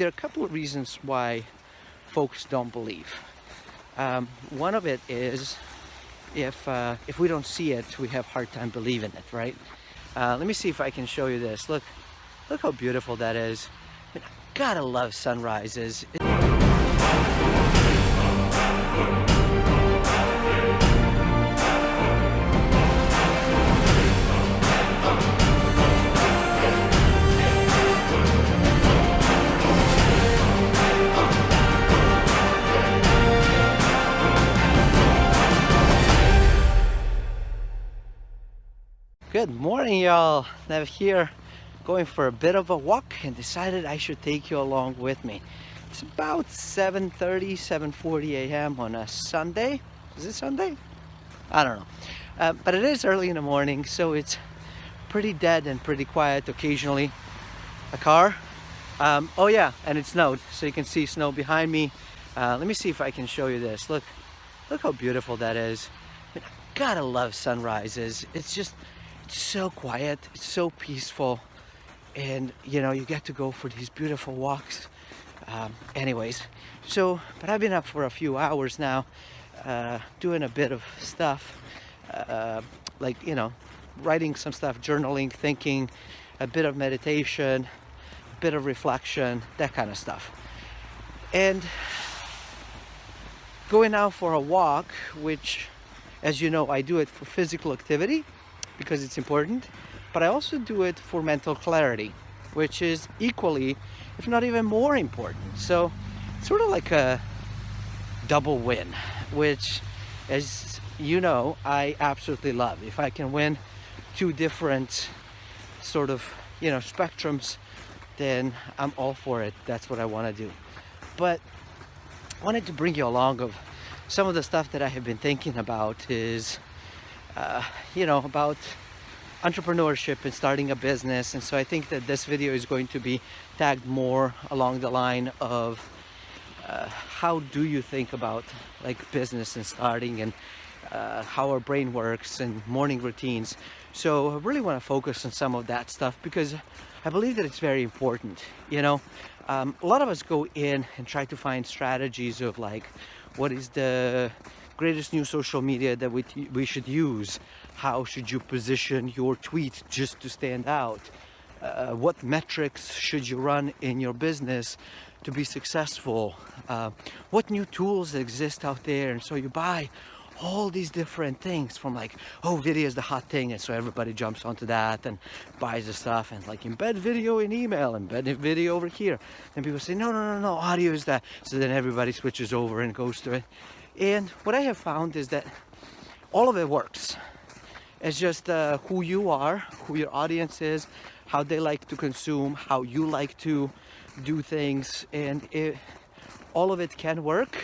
there are a couple of reasons why folks don't believe. One of it is if we don't see it, we have a hard time believing it, right? Let me see if I can show you this. Look how beautiful that is. I mean, I gotta love sunrises. Good morning, y'all. I'm here going for a bit of a walk and decided I should take you along with me. It's about 7:30, 7:40 a.m. on a Sunday. Is it Sunday? I don't know. But it is early in the morning, so it's pretty dead and pretty quiet. Occasionally a car. Oh yeah, and it snowed, so you can see snow behind me. Let me see if I can show you this. Look how beautiful that is. I mean, I gotta love sunrises. It's so quiet, it's so peaceful, and you know, you get to go for these beautiful walks. Anyways, but I've been up for a few hours now, doing a bit of stuff, like, you know, writing some stuff, journaling, thinking, a bit of meditation, a bit of reflection, that kind of stuff. And going out for a walk, which, as you know, I do it for physical activity because it's important, but I also do it for mental clarity, which is equally, if not even more important. So it's sort of like a double win, which, as you know, I absolutely love. If I can win two different sort of, you know, spectrums, then I'm all for it. That's what I want to do. But I wanted to bring you along of some of the stuff that I have been thinking about is you know, about entrepreneurship and starting a business. And so I think that this video is going to be tagged more along the line of how do you think about like business and starting, and how our brain works and morning routines. So I really want to focus on some of that stuff because I believe that it's very important. You know, a lot of us go in and try to find strategies of like, what is the greatest new social media that we should use? How should you position your tweet just to stand out? What metrics should you run in your business to be successful? What new tools exist out there? And so you buy all these different things from like, oh, video is the hot thing, and so everybody jumps onto that and buys the stuff, and like embed video in email, embed video over here. And people say, no, audio is that. So then everybody switches over and goes to it. And what I have found is that all of it works. It's just who you are, who your audience is, how they like to consume, how you like to do things, and all of it can work,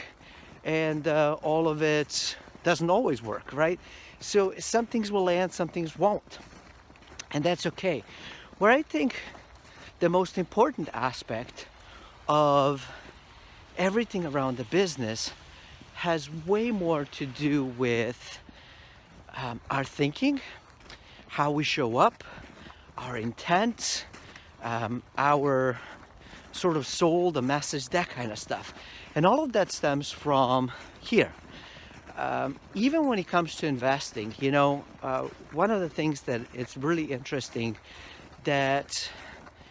and all of it doesn't always work, right? So some things will land, some things won't, and that's okay. Where I think the most important aspect of everything around the business has way more to do with our thinking, how we show up, our intent, our sort of soul, the message, that kind of stuff. And all of that stems from here. Even when it comes to investing, you know, one of the things that it's really interesting that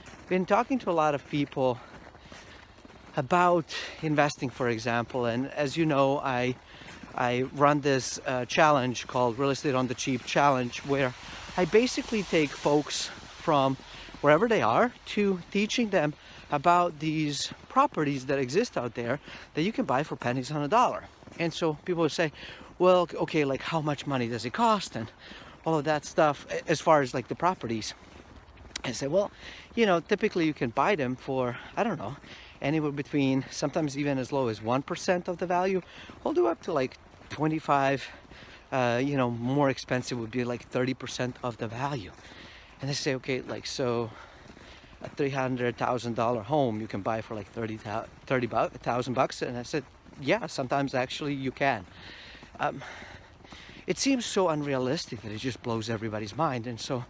I've been talking to a lot of people about investing, for example, and as you know, I run this challenge called Real Estate on the Cheap Challenge, where I basically take folks from wherever they are to teaching them about these properties that exist out there that you can buy for pennies on a dollar. And so people will say, well, okay, like how much money does it cost and all of that stuff as far as like the properties. I say, well, you know, typically you can buy them for, I don't know, anywhere between sometimes even as low as 1% of the value, all the way up to like 25, you know, more expensive would be like 30% of the value. And they say, okay, like, so a $300,000 home you can buy for like $30,000. And I said, yeah, sometimes actually you can. It seems so unrealistic that it just blows everybody's mind, and so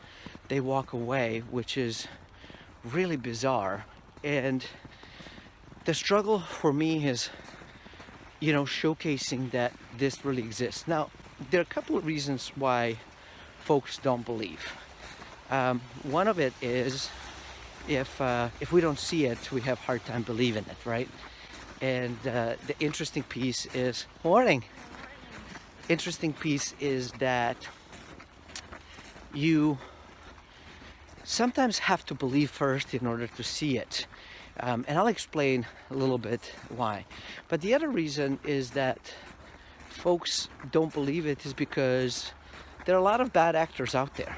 they walk away, which is really bizarre. And the struggle for me is, showcasing that this really exists. Now, there are a couple of reasons why folks don't believe. One of it is if we don't see it, we have a hard time believing it, right? And the interesting piece is, interesting piece is that you sometimes have to believe first in order to see it. And I'll explain a little bit why. But the other reason is that folks don't believe it is because there are a lot of bad actors out there.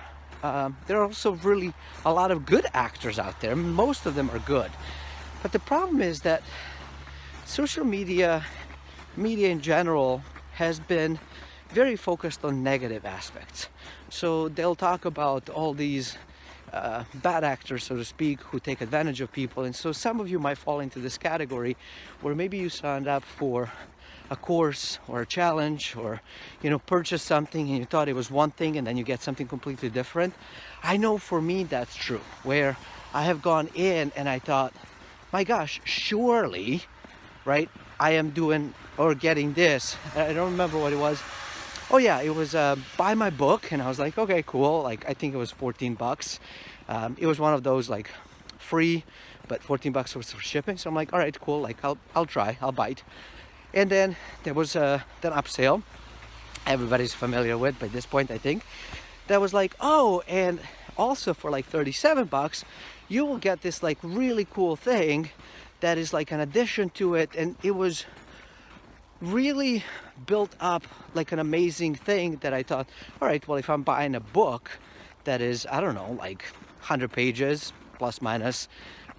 There are also really a lot of good actors out there. Most of them are good. But the problem is that social media in general, has been very focused on negative aspects. So they'll talk about all these bad actors, so to speak, who take advantage of people. And so some of you might fall into this category where maybe you signed up for a course or a challenge, or purchase something and you thought it was one thing and then you get something completely different. I know for me that's true, where I have gone in and I thought, my gosh, surely, right, I am doing or getting this. I don't remember what it was. Oh yeah, it was buy my book, and I was like, okay, cool. Like, I think it was $14. It was one of those like free, but $14 was for shipping. So I'm like, all right, cool. Like, I'll try, I'll bite. And then there was an upsale everybody's familiar with by this point, I think. That was like, oh, and also for like $37, you will get this like really cool thing that is like an addition to it. And it was really built up like an amazing thing that I thought, all right, well, if I'm buying a book that is, I don't know, like 100 pages plus minus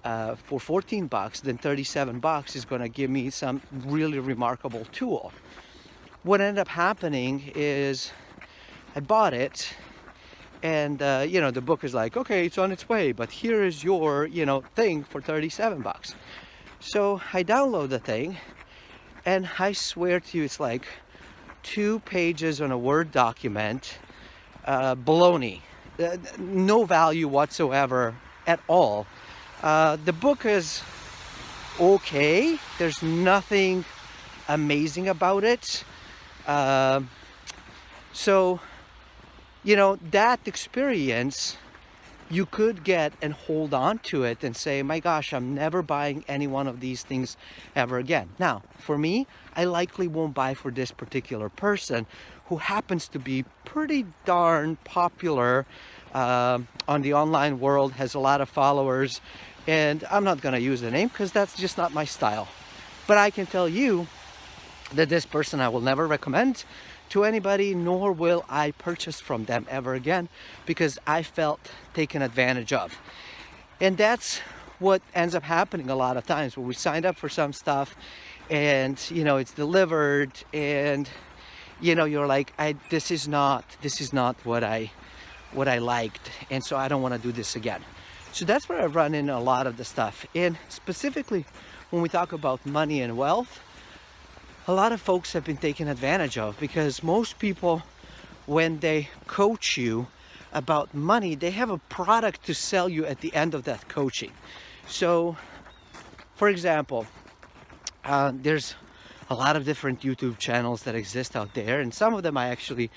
for $14, then $37 is going to give me some really remarkable tool. What ended up happening is I bought it, and the book is like, okay, it's on its way, but here is your thing for $37. So I download the thing, and I swear to you, it's like 2 pages on a Word document, baloney, no value whatsoever at all. The book is okay. There's nothing amazing about it. So, that experience, you could get and hold on to it and say, my gosh, I'm never buying any one of these things ever again. Now, for me, I likely won't buy for this particular person who happens to be pretty darn popular on the online world, has a lot of followers, and I'm not going to use the name because that's just not my style. But I can tell you that this person I will never recommend to anybody, nor will I purchase from them ever again, because I felt taken advantage of. And that's what ends up happening a lot of times, when we signed up for some stuff and it's delivered, and you're like, this is not what I liked, and so I don't want to do this again. So that's where I run in a lot of the stuff. And specifically when we talk about money and wealth, a lot of folks have been taken advantage of, because most people, when they coach you about money, they have a product to sell you at the end of that coaching. So, for example, there's a lot of different YouTube channels that exist out there, and some of them I actually,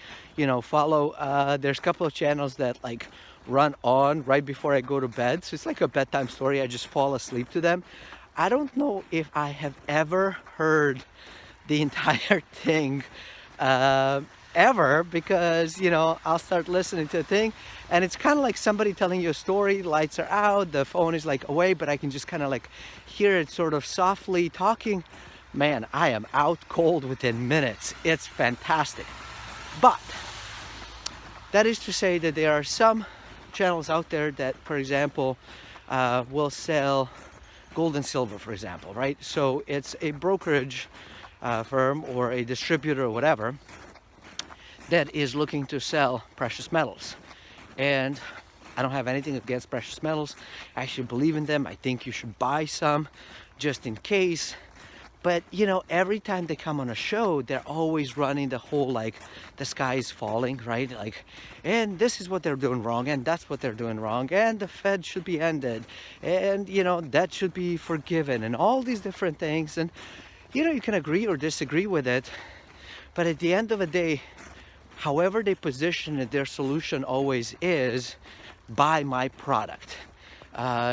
follow. There's a couple of channels that like run on right before I go to bed, so it's like a bedtime story. I just fall asleep to them. I don't know if I have ever heard the entire thing ever, because I'll start listening to the thing and it's kind of like somebody telling you a story. Lights are out, the phone is like away, but I can just kind of like hear it sort of softly talking. Man, I am out cold within minutes. It's fantastic. But that is to say that there are some channels out there that, for example, will sell gold and silver, for example, right? So it's a brokerage firm or a distributor or whatever that is looking to sell precious metals. And I don't have anything against precious metals. I actually believe in them. I think you should buy some just in case. But every time they come on a show, they're always running the whole like the sky is falling, right? Like, and this is what they're doing wrong, and that's what they're doing wrong, and the Fed should be ended, and that should be forgiven, and all these different things. And you can agree or disagree with it, but at the end of the day, however they position it, their solution always is buy my product.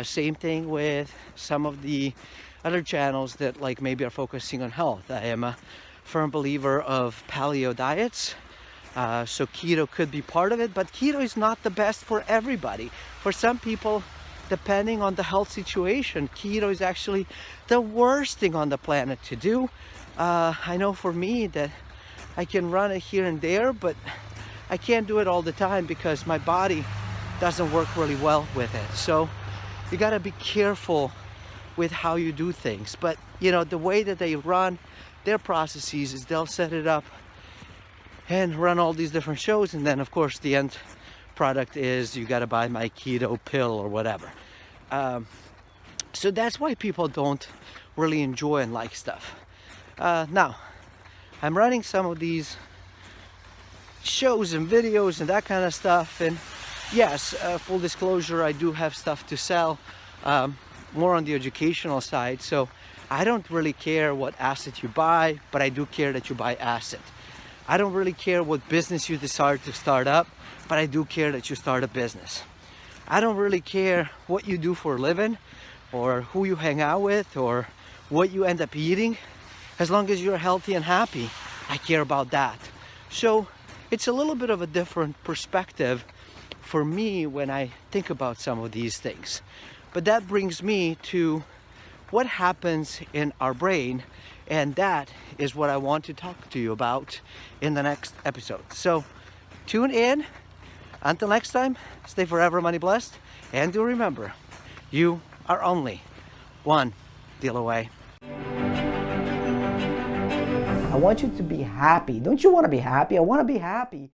Same thing with some of the other channels that like maybe are focusing on health. I am a firm believer of paleo diets. So keto could be part of it, but keto is not the best for everybody. For some people, depending on the health situation, keto is actually the worst thing on the planet to do. I know for me that I can run it here and there, but I can't do it all the time because my body doesn't work really well with it. So you got to be careful with how you do things. But the way that they run their processes is they'll set it up and run all these different shows, and then of course the end product is you got to buy my keto pill or whatever. So that's why people don't really enjoy and like stuff. Now I'm running some of these shows and videos and that kind of stuff, and yes, full disclosure, I do have stuff to sell, more on the educational side. So I don't really care what asset you buy, but I do care that you buy asset. I don't really care what business you decide to start up, but I do care that you start a business. I don't really care what you do for a living or who you hang out with or what you end up eating. As long as you're healthy and happy, I care about that. So it's a little bit of a different perspective for me when I think about some of these things. But that brings me to what happens in our brain, and that is what I want to talk to you about in the next episode. So tune in. Until next time, stay forever money blessed, and do remember, you are only one deal away. I want you to be happy. Don't you want to be happy? I want to be happy.